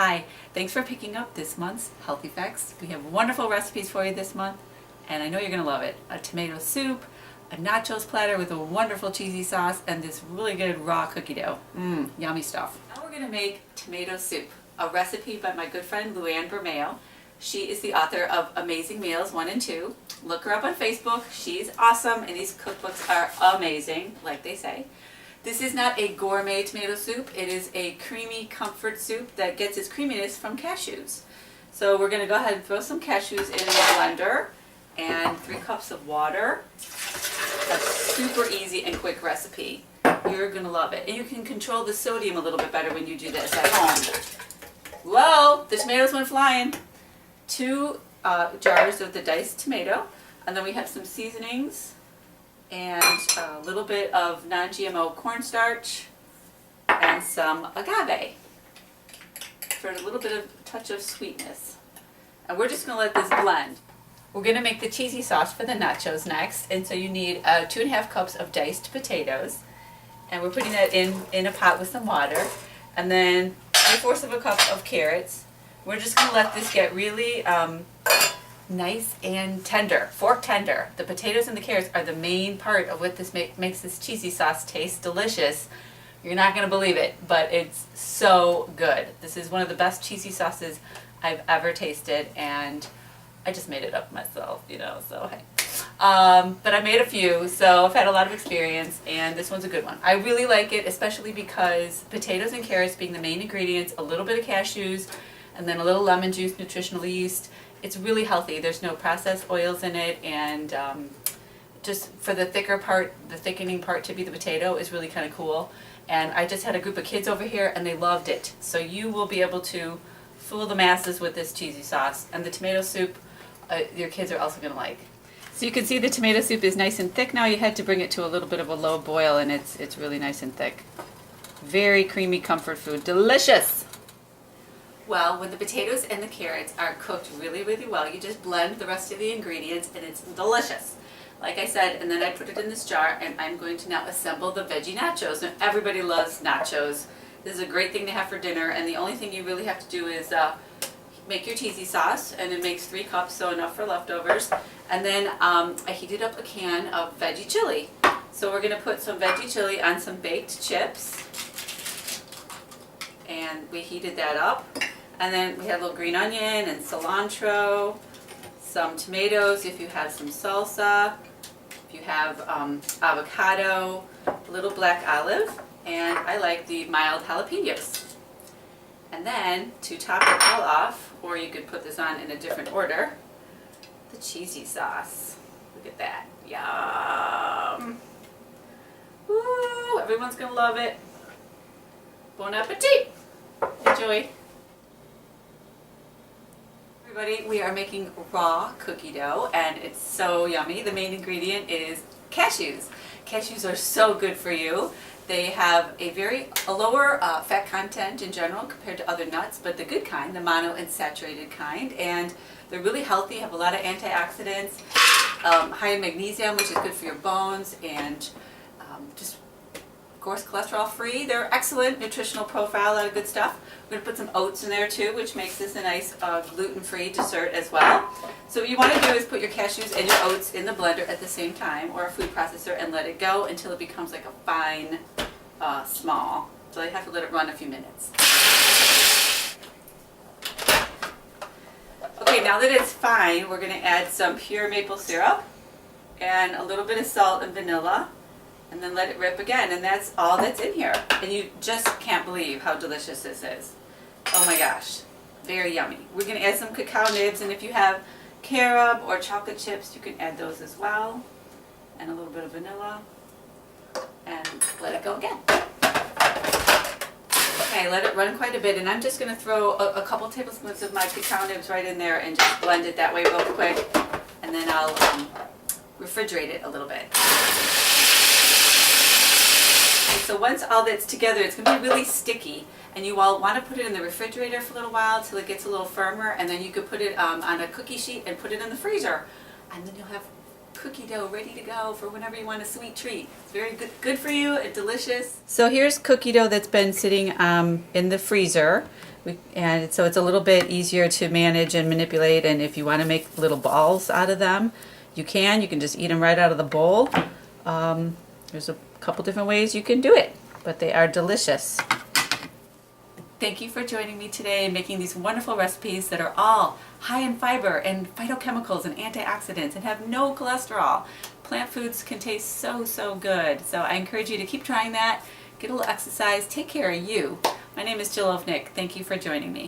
Hi, thanks for picking up this month's Healthy Facts. We have wonderful recipes for you this month, and I know you're going to love it. A tomato soup, a nachos platter with a wonderful cheesy sauce, and this really good raw cookie dough. Yummy stuff. Now we're going to make tomato soup, a recipe by my good friend LuAnn Bermeo. She is the author of Amazing Meals 1 and 2. Look her up on Facebook. She's awesome, and these cookbooks are amazing, like they say. This is not a gourmet tomato soup. It is a creamy comfort soup that gets its creaminess from cashews. So we're going to go ahead and throw some cashews in the blender and 3 cups of water. A super easy and quick recipe. You're going to love it. And you can control the sodium a little bit better when you do this at home. Whoa, the tomatoes went flying. 2 jars of the diced tomato, and then we have some seasonings and a little bit of non-GMO cornstarch and some agave for a little bit of touch of sweetness. And we're just going to let this blend. We're going to make the cheesy sauce for the nachos next, and so you need 2.5 cups of diced potatoes, and we're putting that in a pot with some water, and then 3/4 of a cup of carrots. We're just going to let this get really nice and tender, fork tender. The potatoes and the carrots are the main part of what this makes this cheesy sauce taste delicious. You're not going to believe it, but it's so good. This is one of the best cheesy sauces I've ever tasted, and I just made it up myself, so hey. But I made a few, so I've had a lot of experience, and this one's a good one. I really like it, especially because potatoes and carrots being the main ingredients, a little bit of cashews, and then a little lemon juice, nutritional yeast. It's really healthy. There's no processed oils in it, and just for the thicker part, the thickening part to be the potato is really kind of cool. And I just had a group of kids over here, and they loved it. So you will be able to fool the masses with this cheesy sauce. And the tomato soup, your kids are also going to like. So you can see the tomato soup is nice and thick now. You had to bring it to a little bit of a low boil, and it's really nice and thick. Very creamy comfort food. Delicious! Well, when the potatoes and the carrots are cooked really, really well, you just blend the rest of the ingredients, and it's delicious. Like I said, and then I put it in this jar, and I'm going to now assemble the veggie nachos. Now, everybody loves nachos. This is a great thing to have for dinner, and the only thing you really have to do is make your cheesy sauce, and it makes 3 cups, so enough for leftovers. And then I heated up a can of veggie chili. So we're going to put some veggie chili on some baked chips, and we heated that up. And then we had a little green onion and cilantro, some tomatoes if you have some salsa, if you have avocado, a little black olive, and I like the mild jalapenos. And then to top it all off, or you could put this on in a different order, the cheesy sauce. Look at that. Yum! Woo! Everyone's going to love it. Bon appetit! Enjoy! Everybody, we are making raw cookie dough, and it's so yummy. The main ingredient is cashews. Cashews are so good for you. They have a lower fat content in general compared to other nuts, but the good kind, the monounsaturated kind, and they're really healthy, have a lot of antioxidants, high in magnesium, which is good for your bones, and just of course cholesterol free. They're excellent nutritional profile, a lot of good stuff. We're going to put some oats in there too, which makes this a nice gluten-free dessert as well. So what you want to do is put your cashews and your oats in the blender at the same time, or a food processor, and let it go until it becomes like a fine small. So you have to let it run a few minutes. Okay, now that it's fine, we're going to add some pure maple syrup and a little bit of salt and vanilla, and then let it rip again, and that's all that's in here. And you just can't believe how delicious this is. Oh my gosh, very yummy. We're going to add some cacao nibs, and if you have carob or chocolate chips, you can add those as well, and a little bit of vanilla, and let it go again. Okay, let it run quite a bit, and I'm just going to throw a couple tablespoons of my cacao nibs right in there and just blend it that way real quick, and then I'll refrigerate it a little bit. So once all that's together, it's going to be really sticky, and you all want to put it in the refrigerator for a little while till it gets a little firmer, and then you could put it on a cookie sheet and put it in the freezer, and then you'll have cookie dough ready to go for whenever you want a sweet treat. It's very good for you and delicious. So here's cookie dough that's been sitting in the freezer. And so it's a little bit easier to manage and manipulate, and if you want to make little balls out of them, you can. You can just eat them right out of the bowl. There's a couple different ways you can do it, but they are delicious. Thank you for joining me today and making these wonderful recipes that are all high in fiber and phytochemicals and antioxidants and have no cholesterol. Plant foods can taste so, so good. So I encourage you to keep trying that, get a little exercise, take care of you. My name is Jill Ofnick. Thank you for joining me.